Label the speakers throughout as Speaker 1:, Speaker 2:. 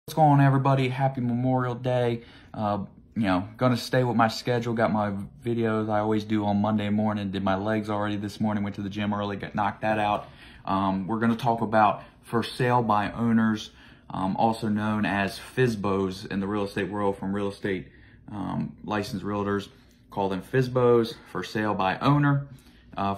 Speaker 1: What's going on, everybody? Happy Memorial Day. Gonna stay with my schedule. Got my videos I always do on Monday morning. Did my legs already this morning. Went to the gym early, knocked that out. We're gonna talk about for sale by owners, also known as FSBOs in the real estate world, from real estate licensed realtors. Call them FSBOs, for sale by owner.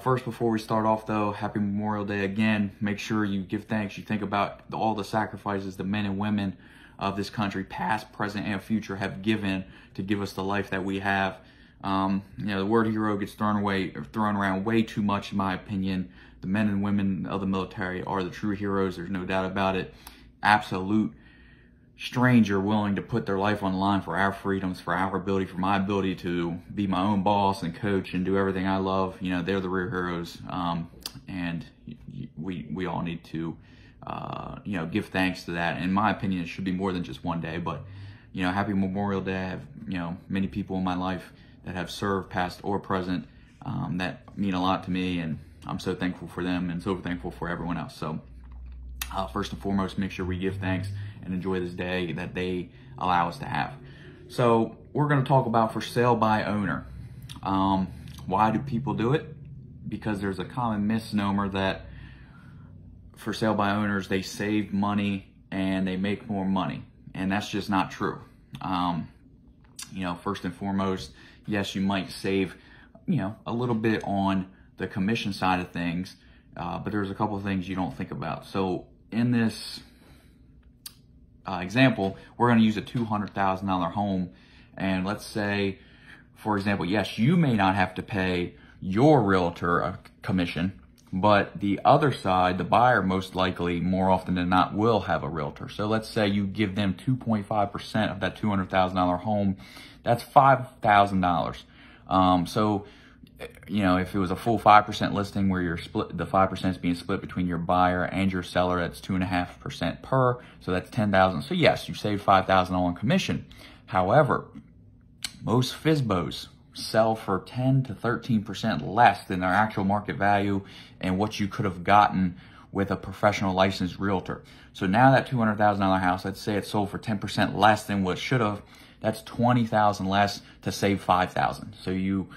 Speaker 1: First, before we start off though, happy Memorial Day again. Make sure you give thanks. You think about all the sacrifices the men and women of this country, past, present, and future, have given to give us the life that we have. The word hero gets thrown around way too much, in my opinion. The men and women of the military are the true heroes. There's no doubt about it. Absolute stranger willing to put their life on the line for our freedoms, for our ability, for my ability to be my own boss and coach and do everything I love. They're the real heroes, and we all need to give thanks to that. In my opinion, it should be more than just one day, but happy Memorial Day. I have many people in my life that have served, past or present, that mean a lot to me, and I'm so thankful for them and so thankful for everyone else. So first and foremost, make sure we give thanks and enjoy this day that they allow us to have. So we're going to talk about for sale by owner. Why do people do it? Because there's a common misnomer that for sale by owners, they save money and they make more money. And that's just not true. First and foremost, yes, you might save, a little bit on the commission side of things, but there's a couple of things you don't think about. So in this example, we're going to use a $200,000 home. And let's say, for example, yes, you may not have to pay your realtor a commission, but the other side, the buyer, most likely, more often than not, will have a realtor. So let's say you give them 2.5% of that $200,000 home. That's $5,000. So, if it was a full 5% listing where you're split, the 5% is being split between your buyer and your seller, that's 2.5% per. So that's $10,000. So yes, you save $5,000 on commission. However, most FSBOs sell for 10 to 13% less than their actual market value and what you could have gotten with a professional licensed realtor. So now that $200,000 house, let's say it sold for 10% less than what it should have, that's $20,000 less to save $5,000. So you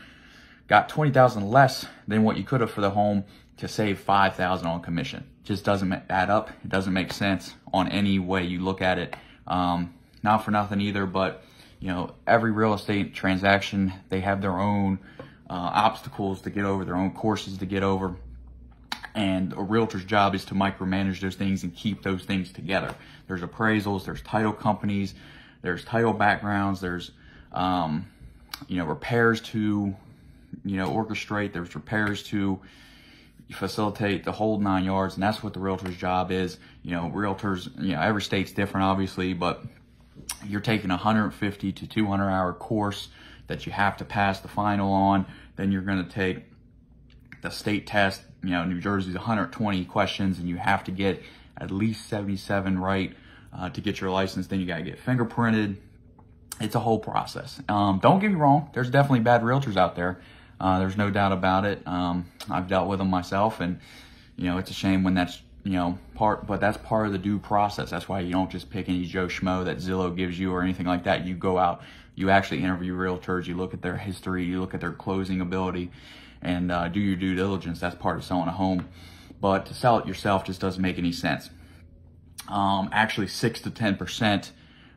Speaker 1: got $20,000 less than what you could have for the home to save $5,000 on commission. Just doesn't add up. It doesn't make sense on any way you look at it. Not for nothing either, but every real estate transaction, they have their own obstacles to get over, their own courses to get over. And a realtor's job is to micromanage those things and keep those things together. There's appraisals, there's title companies, there's title backgrounds, there's repairs to orchestrate, there's repairs to facilitate, the whole 9 yards. And that's what the realtor's job is. Realtors, every state's different, obviously, but you're taking a 150 to 200 hour course that you have to pass the final on. Then you're going to take the state test. New Jersey's 120 questions, and you have to get at least 77 right to get your license. Then you got to get fingerprinted. It's a whole process. Don't get me wrong. There's definitely bad realtors out there. There's no doubt about it. I've dealt with them myself, and it's a shame when that's but that's part of the due process. That's why you don't just pick any Joe Schmo that Zillow gives you or anything like that. You go out, you actually interview realtors, you look at their history, you look at their closing ability, and do your due diligence. That's part of selling a home. But to sell it yourself just doesn't make any sense. Actually, 6 to 10%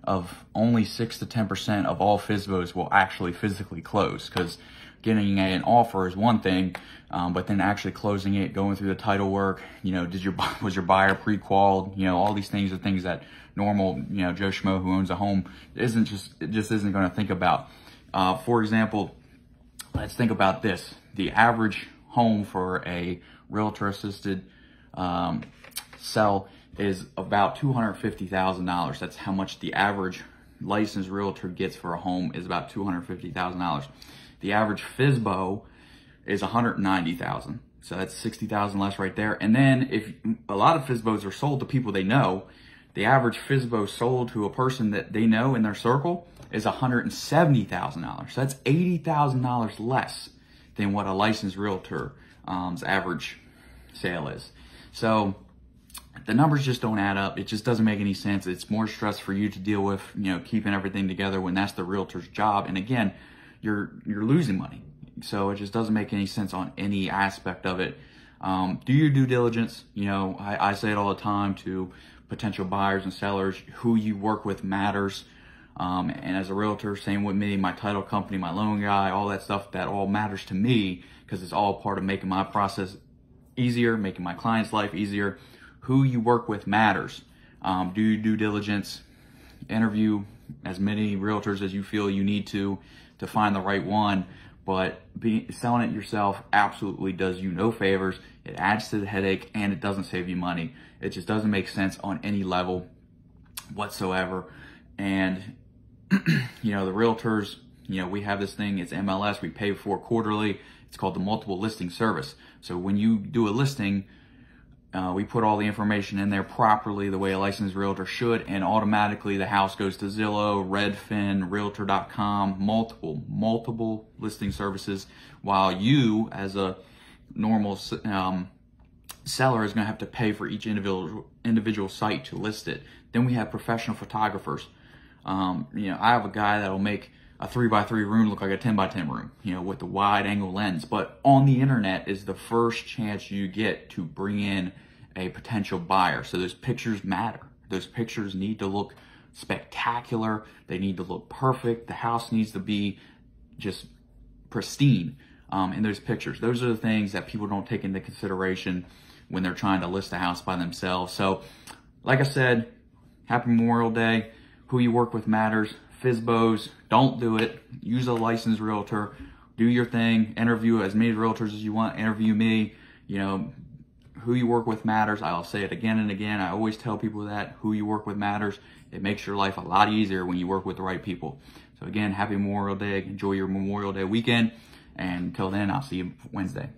Speaker 1: of only 6 to 10% of all FSBOs will actually physically close, because getting an offer is one thing, but then actually closing it, going through the title work, was your buyer pre-qualified? All these things are things that normal, Joe Schmo who owns a home isn't going to think about. For example, let's think about this. The average home for a realtor-assisted sell is about $250,000. That's how much the average licensed realtor gets for a home, is about $250,000. The average FSBO is $190,000. So that's $60,000 less right there. And then if a lot of FSBOs are sold to people they know, the average FSBO sold to a person that they know in their circle is $170,000. So that's $80,000 less than what a licensed realtor's average sale is. So the numbers just don't add up. It just doesn't make any sense. It's more stress for you to deal with, keeping everything together when that's the realtor's job. And again, you're losing money. So it just doesn't make any sense on any aspect of it. Do your due diligence. I say it all the time to potential buyers and sellers. Who you work with matters. And as a realtor, same with me, my title company, my loan guy, all that stuff, that all matters to me because it's all part of making my process easier, making my client's life easier. Who you work with matters. Do your due diligence. Interview as many realtors as you feel you need to find the right one. But selling it yourself absolutely does you no favors. It adds to the headache and it doesn't save you money. It just doesn't make sense on any level whatsoever. And the realtors, we have this thing, it's MLS, we pay for quarterly. It's called the multiple listing service. So when you do a listing, we put all the information in there properly the way a licensed realtor should, and automatically the house goes to Zillow, Redfin, Realtor.com, multiple listing services, while you, as a normal seller, is going to have to pay for each individual site to list it. Then we have professional photographers. I have a guy that'll make a 3x3 room look like a 10x10 room, with the wide angle lens. But on the internet is the first chance you get to bring in a potential buyer. So those pictures matter. Those pictures need to look spectacular. They need to look perfect. The house needs to be just pristine in those pictures. Those are the things that people don't take into consideration when they're trying to list a house by themselves. So like I said, happy Memorial Day. Who you work with matters. FSBOs, don't do it. Use a licensed realtor. Do your thing. Interview as many realtors as you want. Interview me. Who you work with matters. I'll say it again and again. I always tell people that. Who you work with matters. It makes your life a lot easier when you work with the right people. So again, happy Memorial Day. Enjoy your Memorial Day weekend. And until then, I'll see you Wednesday.